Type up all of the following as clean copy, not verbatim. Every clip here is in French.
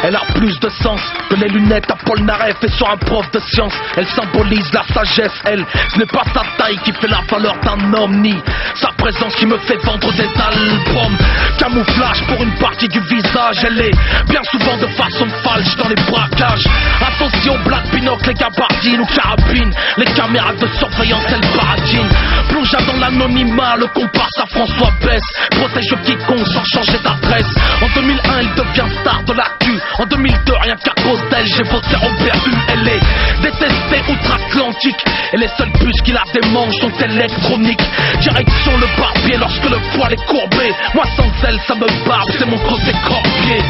Elle a plus de sens que les lunettes à Paul Naref et sur un prof de science. Elle symbolise la sagesse, elle. Ce n'est pas sa taille qui fait la valeur d'un homme, ni sa présence qui me fait vendre des albums. Camouflage pour une partie du visage. Elle est bien souvent de façon falche dans les braquages. Attention, black binocle, les gabardines ou carabines. Les caméras de surveillance, elles baratine. Plongea dans l'anonymat, le comparse à François Besse. Protège quiconque sans changer d'adresse. En 2001, il devient star de l'actu. En 2002, rien qu'à cause d'elle, j'ai voté Robert U. Elle est détestée outre-Atlantique. Et les seules puces qui la démangent sont électroniques. Direction le barbier lorsque le poil est courbé. Moi sans elle, ça me barbe, c'est mon côté corbier.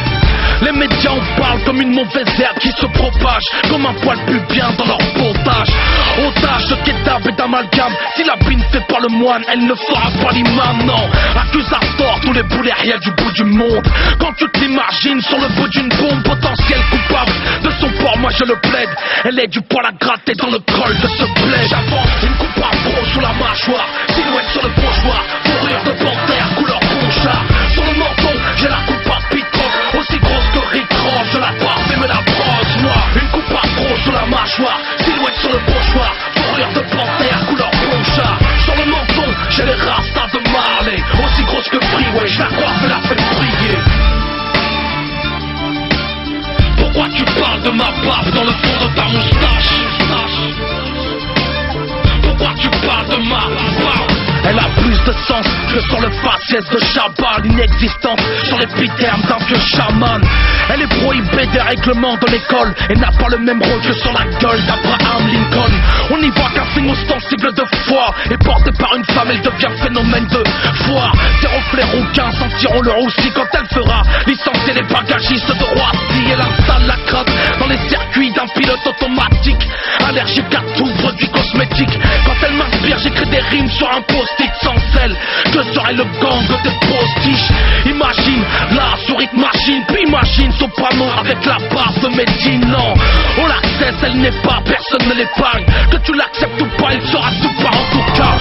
Les médias en parlent comme une mauvaise herbe qui se propage, comme un poil pubien dans leur pontage. Otage de kebab et d'amalgame. Si la bine fait pas le moine, elle ne fera pas l'imam, non. Accuse à tort tous les boulets rien du bout du monde. Quand tu te l'imagines sur le bout d'une bombe, potentiel coupable de son port, moi je le plaide. Elle est du poil à gratter dans le col de ce bled. J'avance, une coupe à gros sous la mâchoire, silhouette sur le pochoir, fourrure de panthère, couleur ponchard. Sur le menton, j'ai la coupe à pitron, aussi grosse que Rick Ross, je la barbe et me la brosse. Moi, une coupe à gros sous la mâchoire, silhouette sur le pochoir, fourrure de panthère, couleur ponchard. Sur le menton, j'ai les rastas de Marley, aussi grosse que Freeway, je la coiffe et la fais briller. Pourquoi tu parles de ma barbe dans le fond de ta moustache? Pourquoi tu parles de ma barbe? Elle a plus de sens que sur le faciès de Chabat, l'inexistence sur l'épiderme d'un vieux chaman. Elle est prohibée des règlements de l'école et n'a pas le même rôle que sur la gueule d'Abraham Lincoln. On n'y voit qu'un signe ostensible de foi, et portée par une femme, elle devient phénomène de foire. Ses reflets rouquins sentiront le roussi quand elle fera licencier les bagagistes de Roissy. Elle installe la crotte dans les circuits d'un pilote automatique, allergique à tout produit cosmétique. Quand elle m'inspire, j'écris des rimes sur un post-it sans sel. Que serait le gang des postiches? Imagine la souris de machine, puis imagine Soprano avec la barbe de Medine. Non, on l'accesse, elle n'est pas, personne ne l'épargne. Que tu l'acceptes ou pas, il sera tout par en tout cas.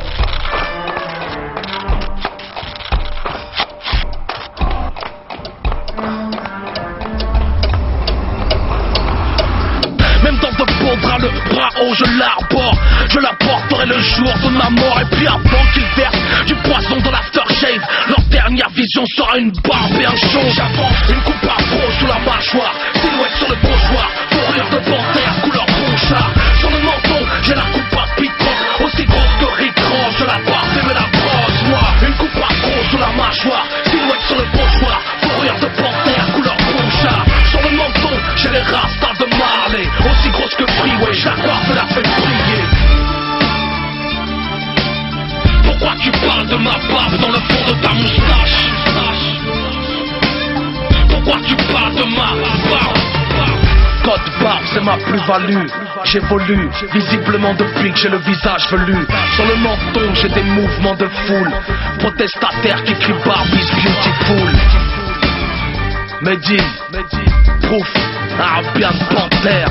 Même dans de beaux draps, le bras haut, je l'arbore. Je la porterai le jour de ma mort. Et puis avant qu'ils versent du poison dans l'aftershave, leur dernière vision sera une barbe et un show. J'avance, une coupe à gros sous la mâchoire, silhouette sur le pochoir, fourrure de panthère, couleur ponchard. Sur le menton, j'ai la coupe à pitron, aussi grosse que Rick Ross, je la barbe et me la brosse. Moi, une coupe à gros sous la mâchoire, silhouette sur le pochoir, fourrure de panthère, couleur ponchard. Sur le menton, j'ai les rastas de Marley, aussi grosse que Freeway, je la coiffe et la fais briller. Pourquoi tu parles de ma barbe dans le fond de ta moustache? Pourquoi tu parles de ma barbe? Code barbe, c'est ma plus-value. J'évolue, visiblement depuis que j'ai le visage velu. Sur le menton, j'ai des mouvements de foule. Protestataire qui crie Barbie's beautiful. Medine, proof, arabian panthère.